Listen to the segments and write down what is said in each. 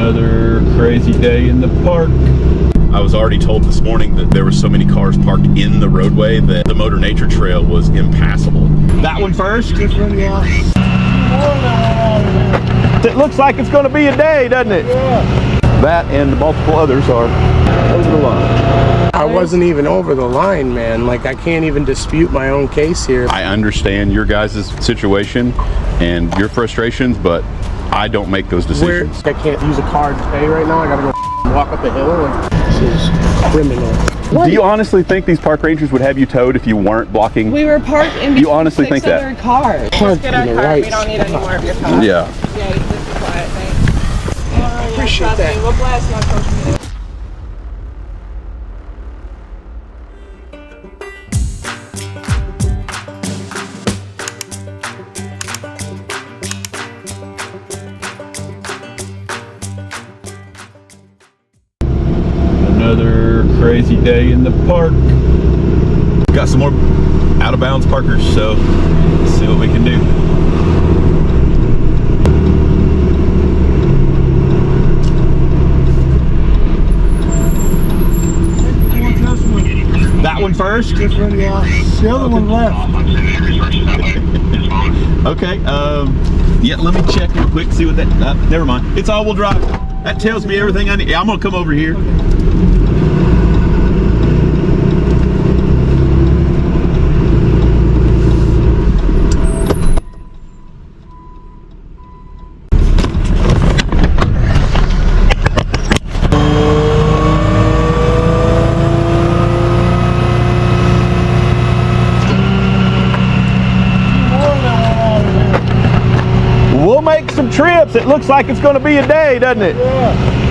Another crazy day in the park. I was already told this morning that there were so many cars parked in the roadway that the Motor Nature Trail was impassable. That one first? It looks like it's going to be a day, doesn't it? Yeah. That and multiple others are over the line. I wasn't even over the line, man. Like, I can't even dispute my own case here. I understand your guys' situation and your frustrations, but I don't make those decisions. I can't use a card to pay right now. I gotta go walk up a hill. This is criminal. Do you honestly think these park rangers would have you towed if you weren't blocking? We were parked in between you honestly think that? Cars. Let's get our car. We don't need any more of your car. Yeah. Yeah, this is quiet, thanks. I appreciate that. We'll blast you on social media. Another crazy day in the park. Got some more out of bounds parkers, so let's see what we can do. That one first? The other one left. Okay, yeah, let me check real quick, see what that, never mind. It's all-wheel drive. That tells me everything I need. I'm gonna come over here. We'll make some trips. It looks like it's going to be a day, doesn't it? Yeah.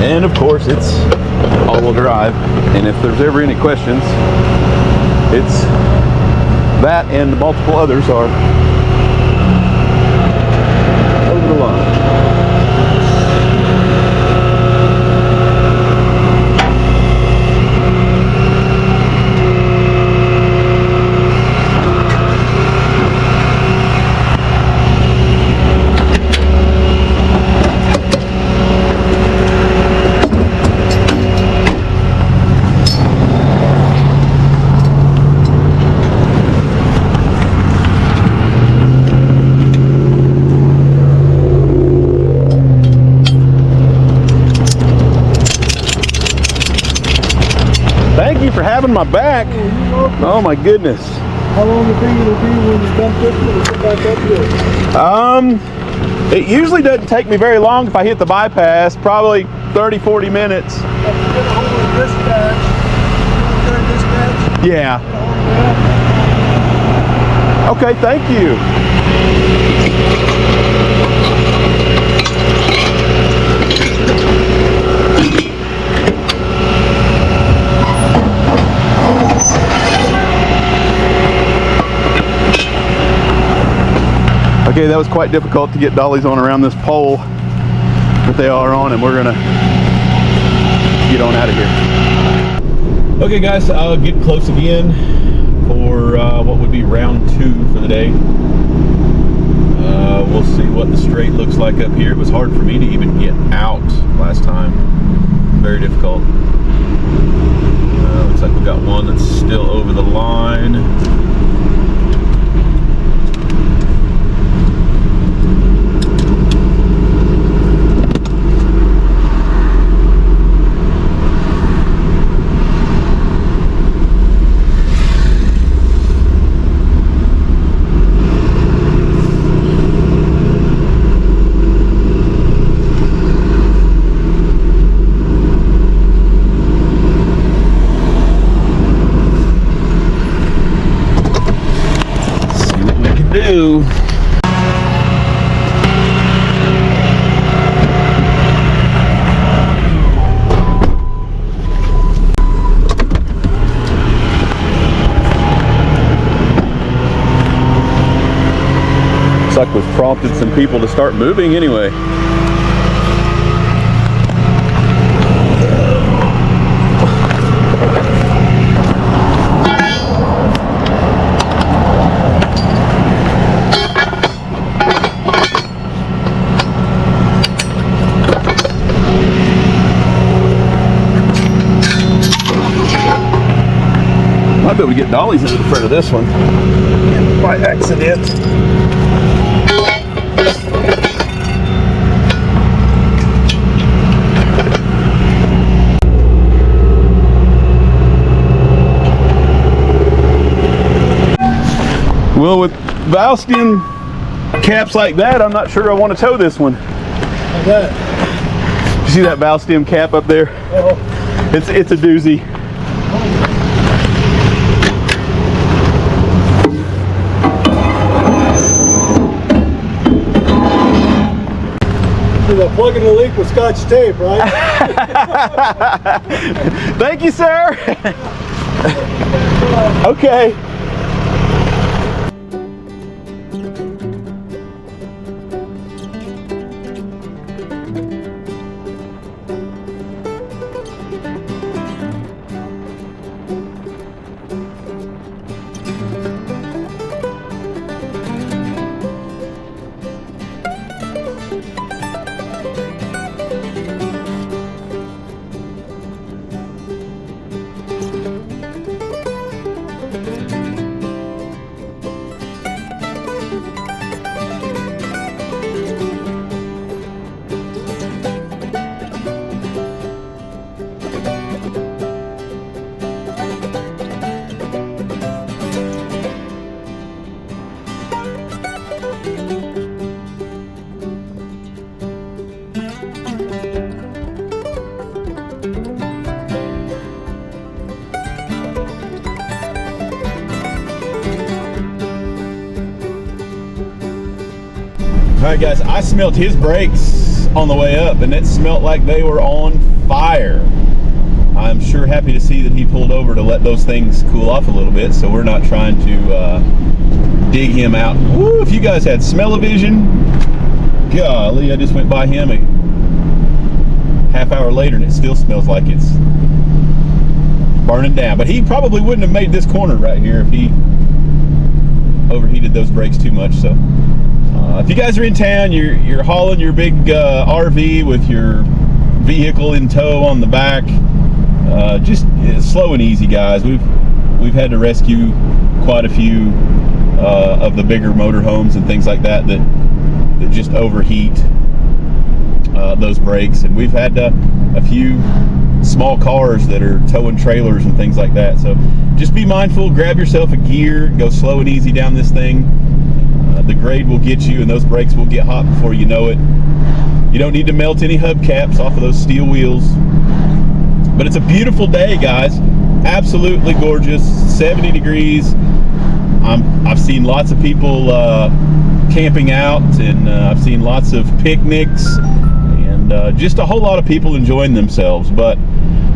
And of course it's all-wheel drive, and if there's ever any questions, it's that and multiple others are over the line. Thank you for having my back. Oh my goodness. How long do you think it'll be when you're done fixing it and come back up here? It usually doesn't take me very long if I hit the bypass, probably 30-40 minutes. Have to get a hold of dispatch. During dispatch? Yeah. Okay, thank you. Okay, that was quite difficult to get dollies on around this pole that they are on, and we're gonna get on out of here. Okay guys, I'll get close again for what would be round 2 for the day. We'll see what the straight looks like up here. It was hard for me to even get out last time. Very difficult. Looks like we've got one that's still over the line. do. Looks like we've prompted some people to start moving anyway. Might be able to get dollies into the front of this one by accident. Well, with Valstian caps like that, I'm not sure I want to tow this one. How's that? You see that Valstian cap up there? Oh. It's a doozy. Plugging the leak with Scotch tape, right? Thank you, sir. Okay. All right, guys, I smelt his brakes on the way up, and it smelt like they were on fire. I'm sure happy to see that he pulled over to let those things cool off a little bit, so we're not trying to dig him out. Woo, if you guys had smell-o-vision, golly, I just went by him a half hour later, and it still smells like it's burning down. But he probably wouldn't have made this corner right here if he overheated those brakes too much. So if you guys are in town, you're hauling your big RV with your vehicle in tow on the back, just slow and easy, guys. We've had to rescue quite a few of the bigger motorhomes and things like that just overheat those brakes, and we've had a few small cars that are towing trailers and things like that. So just be mindful, grab yourself a gear, go slow and easy down this thing. The grade will get you, and those brakes will get hot before you know it. You don't need to melt any hubcaps off of those steel wheels. But it's a beautiful day, guys. Absolutely gorgeous. 70 degrees. I've seen lots of people camping out, and I've seen lots of picnics, and just a whole lot of people enjoying themselves. But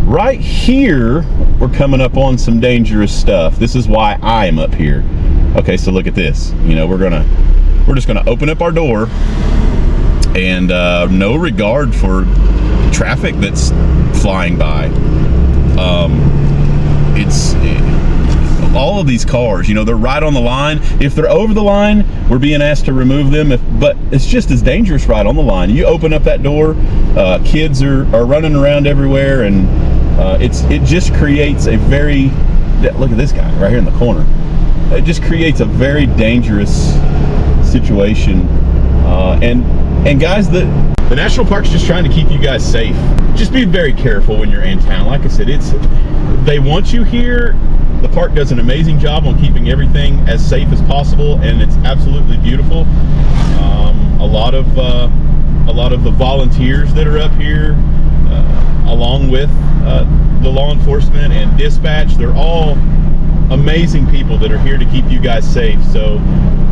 right here, we're coming up on some dangerous stuff. This is why I'm up here. Okay, so look at this. You know, we're just gonna open up our door, and no regard for traffic that's flying by. All of these cars, you know, they're right on the line. If they're over the line, we're being asked to remove them. But it's just as dangerous right on the line. You open up that door, kids are running around everywhere, and it just creates a very, look at this guy right here in the corner. It just creates a very dangerous situation. And guys, the national park's just trying to keep you guys safe. Just be very careful when you're in town. Like I said, they want you here. The park does an amazing job on keeping everything as safe as possible, and it's absolutely beautiful. A lot of the volunteers that are up here, along with the law enforcement and dispatch, they're all amazing people that are here to keep you guys safe. So,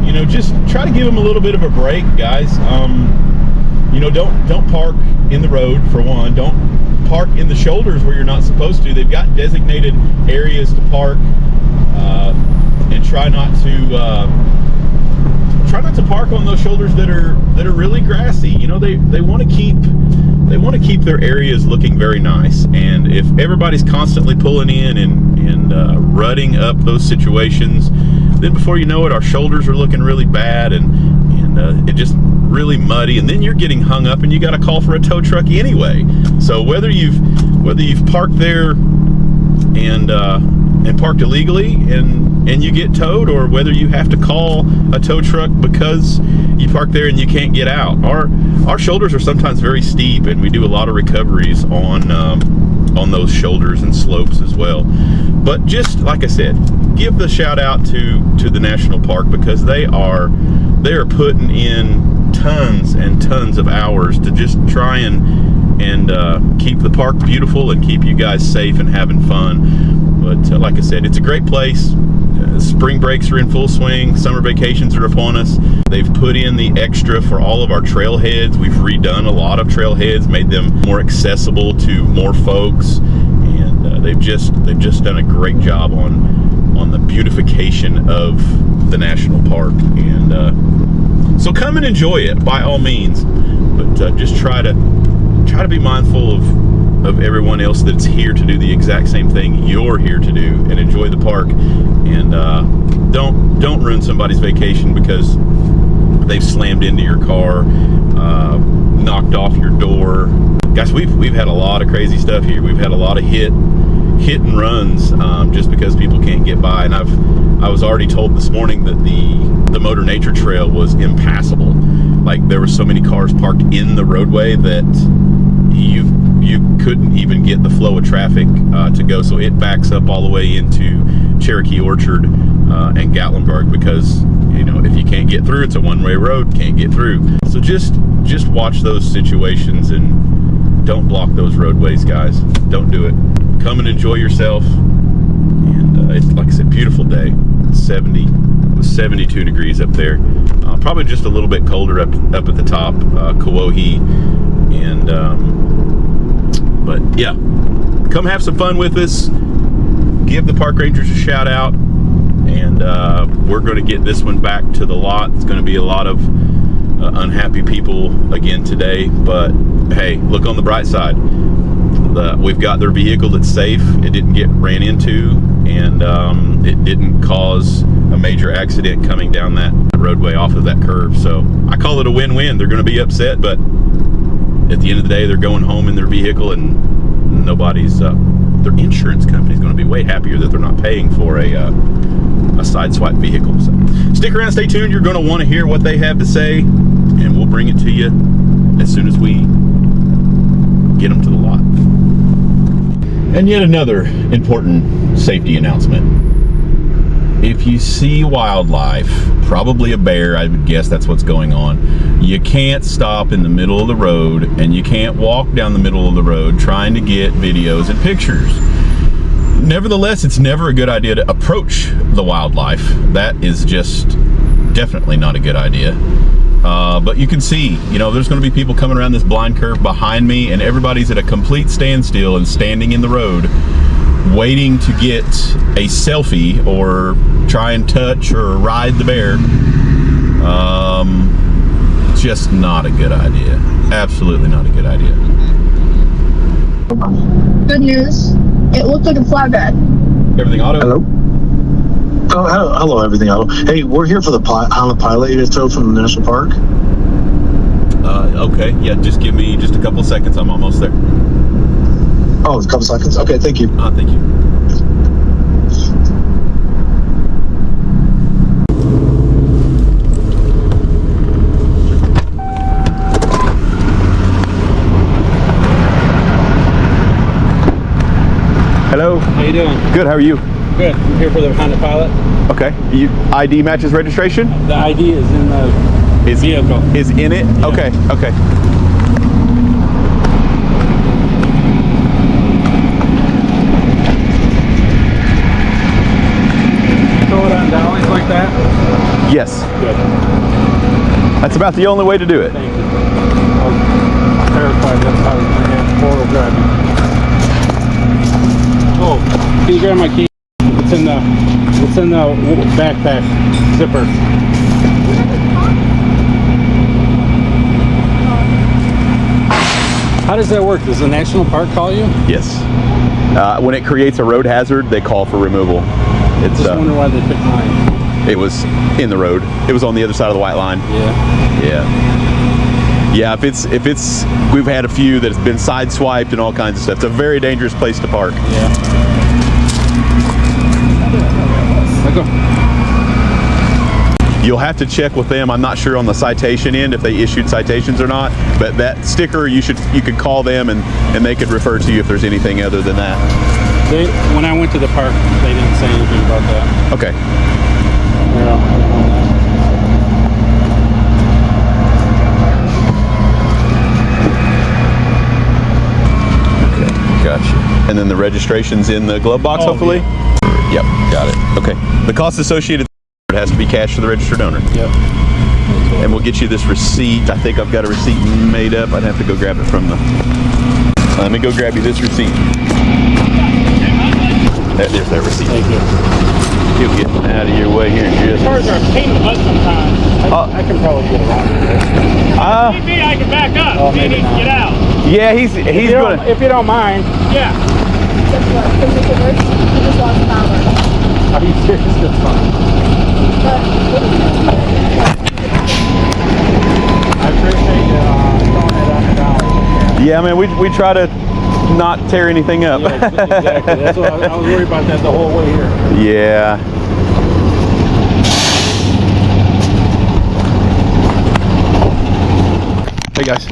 you know, just try to give them a little bit of a break, guys. You know, don't park in the road, for one. Don't park in the shoulders where you're not supposed to. They've got designated areas to park, and try not to park on those shoulders that are really grassy. You know, they want to keep their areas looking very nice. And if everybody's constantly pulling in and rutting up those situations, then before you know it, our shoulders are looking really bad, and it just really muddy, and then you're getting hung up and you got to call for a tow truck anyway. So whether you've parked there and parked illegally and you get towed, or whether you have to call a tow truck because you parked there and you can't get out, our shoulders are sometimes very steep, and we do a lot of recoveries on those shoulders and slopes as well. But just like I said, give the shout out to the national park, because they are putting in tons and tons of hours to just try and keep the park beautiful and keep you guys safe and having fun. But like I said, it's a great place. Spring breaks are in full swing. Summer vacations are upon us. They've put in the extra for all of our trailheads. We've redone a lot of trailheads, made them more accessible to more folks, and they've just done a great job on the beautification of the national park. And so come and enjoy it by all means, but just try to be mindful of everyone else that's here to do the exact same thing you're here to do, and enjoy the park. And don't ruin somebody's vacation because they've slammed into your car, knocked off your door. Guys, we've had a lot of crazy stuff here. We've had a lot of hit and runs, just because people can't get by. And I was already told this morning that the Motor Nature Trail was impassable. Like, there were so many cars parked in the roadway that you couldn't even get the flow of traffic to go. So it backs up all the way into Cherokee Orchard and Gatlinburg, because, you know, if you can't get through, it's a one-way road, can't get through. So just watch those situations and don't block those roadways, guys. Don't do it. Come and enjoy yourself. And it's, like I said, beautiful day. It was 72 degrees up there. Probably just a little bit colder up at the top, Kawohe. And but yeah, come have some fun with us. Give the park rangers a shout out, and we're going to get this one back to the lot. It's going to be a lot of unhappy people again today, but hey, look on the bright side. We've got their vehicle that's safe. It didn't get ran into, and it didn't cause a major accident coming down that roadway off of that curve. So I call it a win-win. They're going to be upset, but at the end of the day, they're going home in their vehicle, and nobody's their insurance company's going to be way happier that they're not paying for a sideswiped vehicle. So stick around, stay tuned. You're going to want to hear what they have to say, and we'll bring it to you as soon as we get them to the lot. And yet another important safety announcement. If you see wildlife, probably a bear, I would guess that's what's going on, you can't stop in the middle of the road, and you can't walk down the middle of the road trying to get videos and pictures. Nevertheless, it's never a good idea to approach the wildlife. That is just definitely not a good idea. But you can see, you know, there's going to be people coming around this blind curve behind me, and everybody's at a complete standstill and standing in the road waiting to get a selfie or try and touch or ride the bear. Just not a good idea. Absolutely not a good idea. Good news. It looked like a flatbed. Everything auto? Hello? Oh, hello, everything auto. Hey, we're here for the Honda Pilot you just towed from the National Park. Okay, yeah, just give me just a couple of seconds. I'm almost there. Oh, a couple seconds? Okay, thank you. Thank you. Hello. How you doing? Good, how are you? Good. I'm here for the Honda Pilot. Okay. ID matches registration? The ID is in the vehicle. Is in it? Yeah. Okay. that? Yes. Good. That's about the only way to do it. Thank you. I was terrified that's how I was going to have four-wheel driving. Oh, can you grab my key? It's in the backpack zipper. How does that work? Does the national park call you? Yes. When it creates a road hazard, they call for removal. It's Just wonder why they picked mine. it was in the road. It was on the other side of the white line. Yeah. Yeah. If it's we've had a few that's been sideswiped and all kinds of stuff. It's a very dangerous place to park. Yeah. Let go. You'll have to check with them. I'm not sure on the citation end if they issued citations or not, but that sticker you could call them and they could refer to you if there's anything other than that. When I went to the park, they didn't say anything about that. Okay. Okay, gotcha. And then the registration's in the glove box, hopefully? Yeah. Yep, got it. Okay. The cost associated it has to be cash to the registered owner. Yep. And we'll get you this receipt. I think I've got a receipt made up. I'd have to go grab it from the... Let me go grab you this receipt. There's that receipt. Thank you. You'll get out of your way here in just... Cars are a pain in the butt sometimes. I can probably get around this. Maybe I can back up. Oh, He maybe needs to get out. Yeah, he's gonna... If you don't mind. Yeah. Are you serious? That's fine. I appreciate you throwing it on the down. Yeah, man, we try to not tear anything up. Yeah, exactly. That's what I was worried about that the whole way here. Yeah. Hey guys.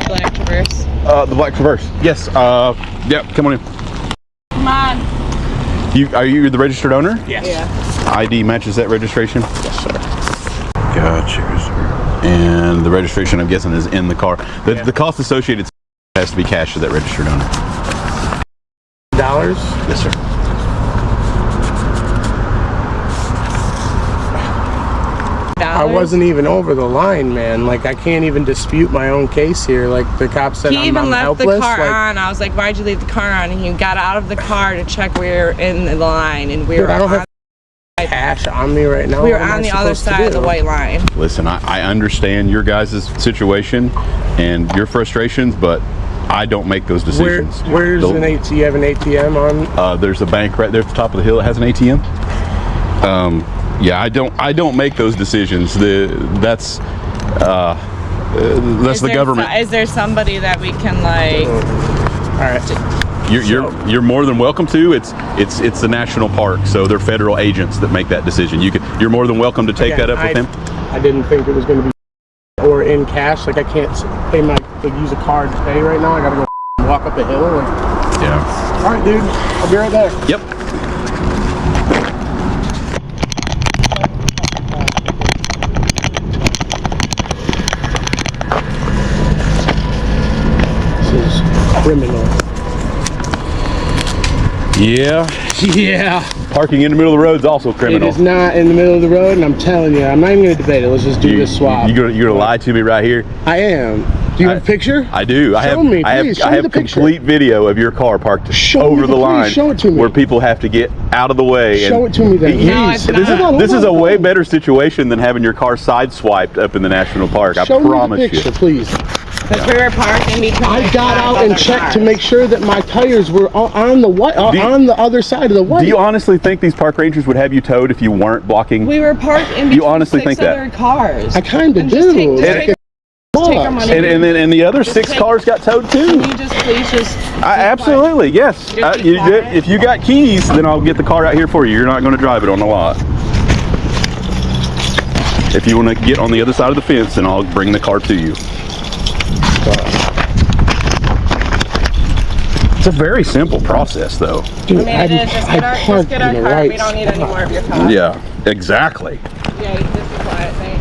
Black Traverse. The black Traverse. Yes. Yep. Come on in. Come on. Are you the registered owner? Yes. Yeah. ID matches that registration. Yes, sir. Gotcha. And the registration, I'm guessing, is in the car. The cost associated has to be cash to that registered owner. $? Yes, sir. I wasn't even over the line, man. Like, I can't even dispute my own case here. Like, the cop said He I'm even left helpless. the car like, on. I was like, why'd you leave the car on? And he got out of the car to check we were in the line, and we dude, were I don't on, have cash on me right now. we were What am on I the other supposed to side of do? the white line. Listen, I understand your guys' situation and your frustrations, but I don't make those decisions. Where's an ATM? You have an ATM on? There's a bank right there at the top of the hill that has an ATM. Yeah, I don't make those decisions. That's the government. Is there somebody that we can like? All right. You're more than welcome to. It's the national park, so they're federal agents that make that decision. You're more than welcome to take that up with him. I didn't think it was going to be or in cash. Like, I can't pay use a card to pay right now. I got to go walk up a hill. Yeah. All right, dude. I'll be right there. Yep. This is criminal. Yeah. Yeah. Parking in the middle of the road is also criminal. It is not in the middle of the road, and I'm telling you, I'm not even going to debate it. Let's just do this swap. You're gonna lie to me right here? I am. Do you have a picture? I do. Show me, please. Show I me have the picture. complete video of your car parked over the line. Show it to me. Where people have to get out of the way. Show it to me then. No, it's not. This is a way better situation than having your car sideswiped up in the national park. I promise me the picture, you. please. Because we were parked in between. I got out and checked to make sure that my tires were on the on the other side of the white. Do you honestly think these park rangers would have you towed if you weren't blocking? We were parked in between You honestly think that? other cars. I kind of Just do. take our money. And the other 6 cars got towed too? Can you just please just... Absolutely, yes. Just be quiet. If you got keys, then I'll get the car out here for you. You're not going to drive it on the lot. If you want to get on the other side of the fence, then I'll bring the car to you. It's a very simple process, though. Dude, I mean, it is. Just get our car. We don't need any more of your car. Yeah, exactly. Yeah, you just be quiet. Thanks.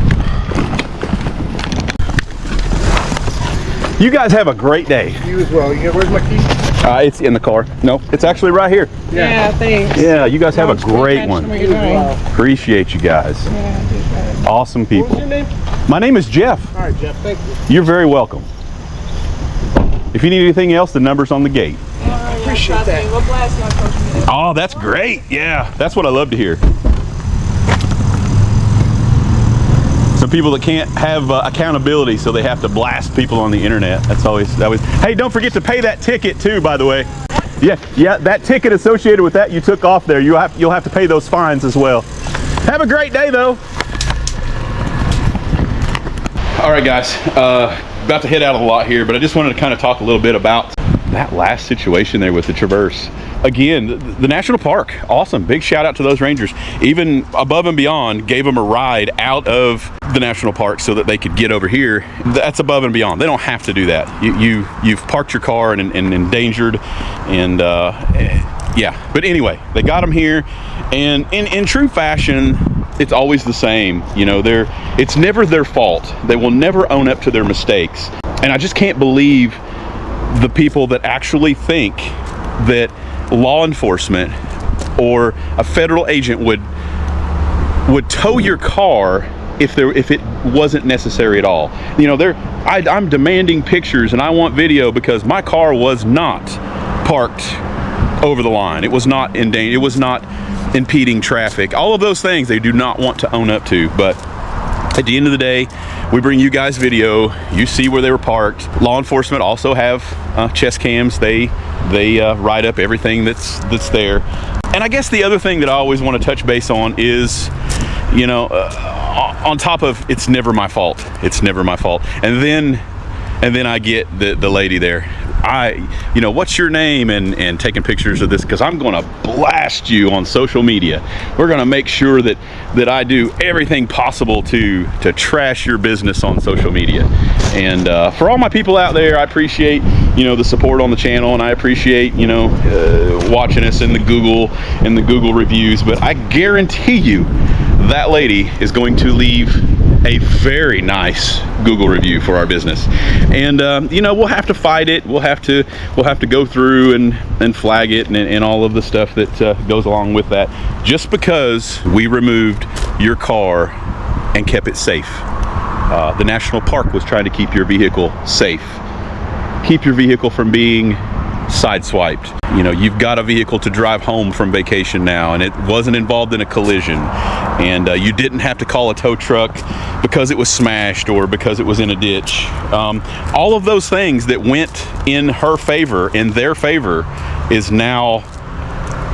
You guys have a great day. You as well. Where's my key? It's in the car. No, it's actually right here. Yeah, thanks. Yeah, you guys have a great one. What you're doing. Appreciate you guys. Yeah, Awesome people. What's your name? My name is Jeff. All right, Jeff, thank you. You're very welcome. If you need anything else, the number's on the gate. I appreciate that. We'll blast you on social media. Oh, that's great. Yeah, that's what I love to hear. Some people that can't have accountability, so they have to blast people on the internet. That's always. Hey, don't forget to pay that ticket too, by the way. Yeah, that ticket associated with that you took off there. You'll have to pay those fines as well. Have a great day, though. All right, guys. About to head out a lot here, but I just wanted to kind of talk a little bit about that last situation there with the Traverse. Again, the national park, awesome. Big shout out to those rangers. Even above and beyond, gave them a ride out of the national park so that they could get over here. That's above and beyond. They don't have to do that. You've parked your car and endangered, and yeah. But anyway, they got them here, and in true fashion, it's always the same. You know, it's never their fault. They will never own up to their mistakes, and I just can't believe the people that actually think that law enforcement or a federal agent would tow your car if it wasn't necessary at all. You know, I'm demanding pictures and I want video because my car was not parked over the line. It was not in danger. It was not impeding traffic. All of those things they do not want to own up to. But at the end of the day, we bring you guys video. You see where they were parked. Law enforcement also have chest cams. They write up everything that's there. And I guess the other thing that I always want to touch base on is, you know, on top of it's never my fault. It's never my fault. And then I get the lady there. You know, what's your name, and taking pictures of this because I'm going to blast you on social media. We're going to make sure that I do everything possible to trash your business on social media. And for all my people out there, I appreciate, you know, the support on the channel, and I appreciate, you know, watching us in the Google reviews. But I guarantee you that lady is going to leave a very nice Google review for our business. And you know, we'll have to fight it. We'll have to go through and flag it and all of the stuff that goes along with that, just because we removed your car and kept it safe. The national park was trying to keep your vehicle safe, keep your vehicle from being sideswiped. You know, you've got a vehicle to drive home from vacation now, and it wasn't involved in a collision, and you didn't have to call a tow truck because it was smashed or because it was in a ditch. All of those things that went in her favor, in their favor, is now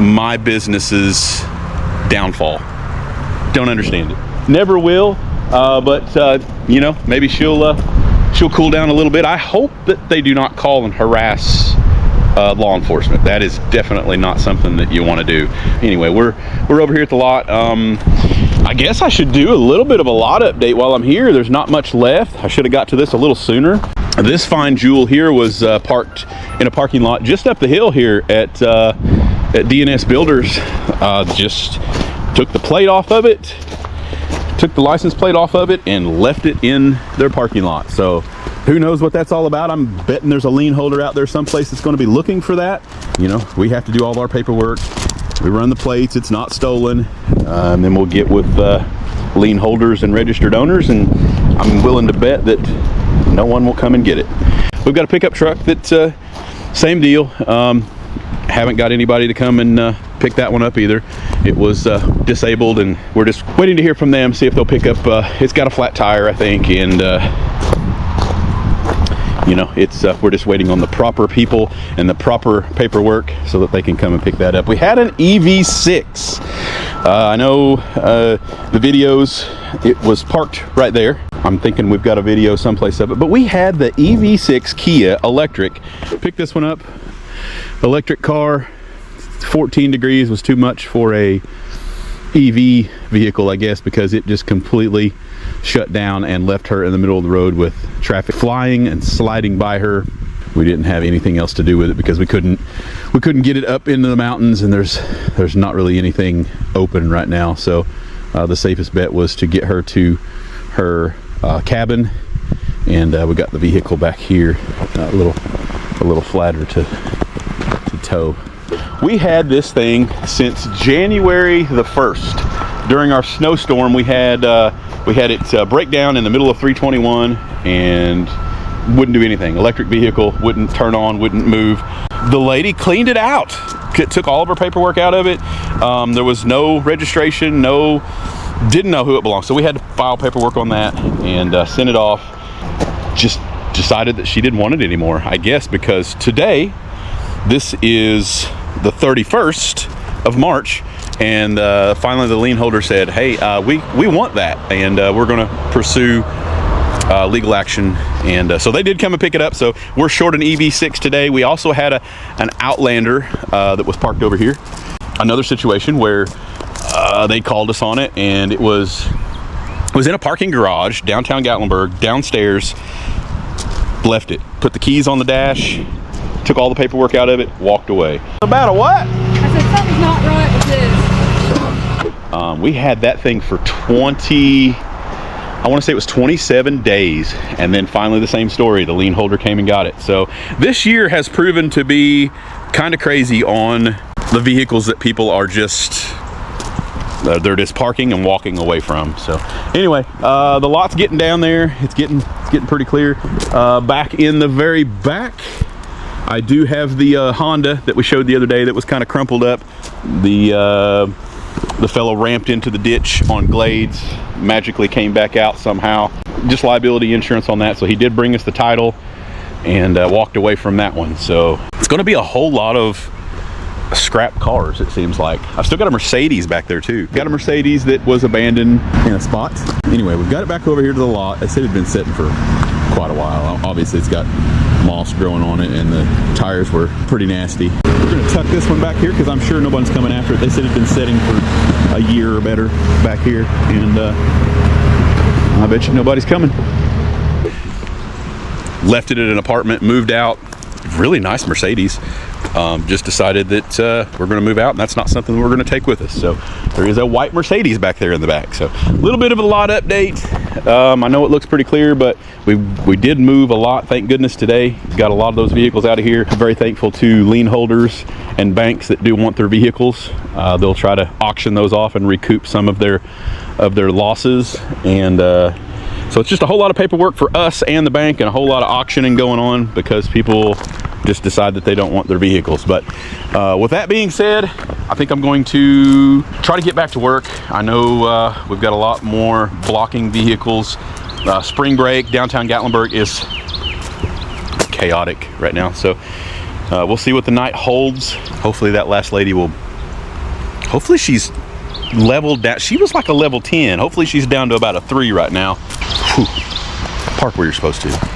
my business's downfall. Don't understand it. Never will. But you know, maybe she'll cool down a little bit. I hope that they do not call and harass law enforcement. That is definitely not something that you want to do. Anyway, we're over here at the lot. I guess I should do a little bit of a lot update while I'm here. There's not much left. I should have got to this a little sooner. This fine jewel here was parked in a parking lot just up the hill here at DNS Builders. Just took the plate off of it, took the license plate off of it, and left it in their parking lot. So who knows what that's all about. I'm betting there's a lien holder out there someplace that's going to be looking for that. You know, we have to do all of our paperwork. We run the plates, it's not stolen. And then we'll get with lien holders and registered owners, and I'm willing to bet that no one will come and get it. We've got a pickup truck that's same deal. Haven't got anybody to come and pick that one up either. It was disabled, and we're just waiting to hear from them, see if they'll pick up. It's got a flat tire, I think, and you know, it's we're just waiting on the proper people and the proper paperwork so that they can come and pick that up. We had an EV6. I know the videos, it was parked right there. I'm thinking we've got a video someplace of it, but we had the EV6 Kia electric. Picked this one up. Electric car. 14 degrees was too much for a EV vehicle, I guess, because it just completely shut down and left her in the middle of the road with traffic flying and sliding by her. We didn't have anything else to do with it because we couldn't get it up into the mountains, and there's not really anything open right now. So the safest bet was to get her to her cabin, and we got the vehicle back here a little flatter to tow. We had this thing since January the 1st. During our snowstorm, we had it break down in the middle of 321 and wouldn't do anything. Electric vehicle, wouldn't turn on, wouldn't move. The lady cleaned it out. Took all of her paperwork out of it. There was no registration, didn't know who it belonged. So we had to file paperwork on that and send it off. Just decided that she didn't want it anymore, I guess, because today, this is the 31st of March, and finally the lien holder said, hey, we want that, and we're gonna pursue legal action. And so they did come and pick it up. So we're short an EV6 today. We also had an Outlander that was parked over here. Another situation where they called us on it, and it was in a parking garage downtown Gatlinburg, downstairs. Left it, put the keys on the dash, took all the paperwork out of it, walked away. About a what? I said something's not right with this. We had that thing for I want to say it was 27 days, and then finally the same story. The lien holder came and got it. So this year has proven to be kind of crazy on the vehicles that people are just they're just parking and walking away from. So anyway, the lot's getting down there. It's getting pretty clear. Back in the very back, I do have the Honda that we showed the other day that was kind of crumpled up. The fellow ramped into the ditch on Glades, magically came back out somehow. Just liability insurance on that. So he did bring us the title and walked away from that one. So it's going to be a whole lot of scrap cars, it seems like. I've still got a Mercedes back there too. Got a Mercedes that was abandoned in a spot. Anyway, we've got it back over here to the lot. They said it had been sitting for quite a while. Obviously it's got moss growing on it and the tires were pretty nasty. We're gonna tuck this one back here because I'm sure nobody's coming after it. They said it's been sitting for a year or better back here, and I bet you nobody's coming. Left it at an apartment, moved out. Really nice Mercedes. Just decided that we're going to move out, and that's not something we're going to take with us. So there is a white Mercedes back there in the back. So a little bit of a lot update. I know it looks pretty clear, but we did move a lot, thank goodness, today. Got a lot of those vehicles out of here. I'm very thankful to lien holders and banks that do want their vehicles. They'll try to auction those off and recoup some of their losses. And so it's just a whole lot of paperwork for us and the bank, and a whole lot of auctioning going on because people just decide that they don't want their vehicles. But with that being said, I think I'm going to try to get back to work. I know we've got a lot more blocking vehicles. Spring break, downtown Gatlinburg is chaotic right now. So we'll see what the night holds. Hopefully that last lady will, hopefully she's leveled down. She was like a level 10. Hopefully she's down to about a 3 right now. Whew. Park where you're supposed to.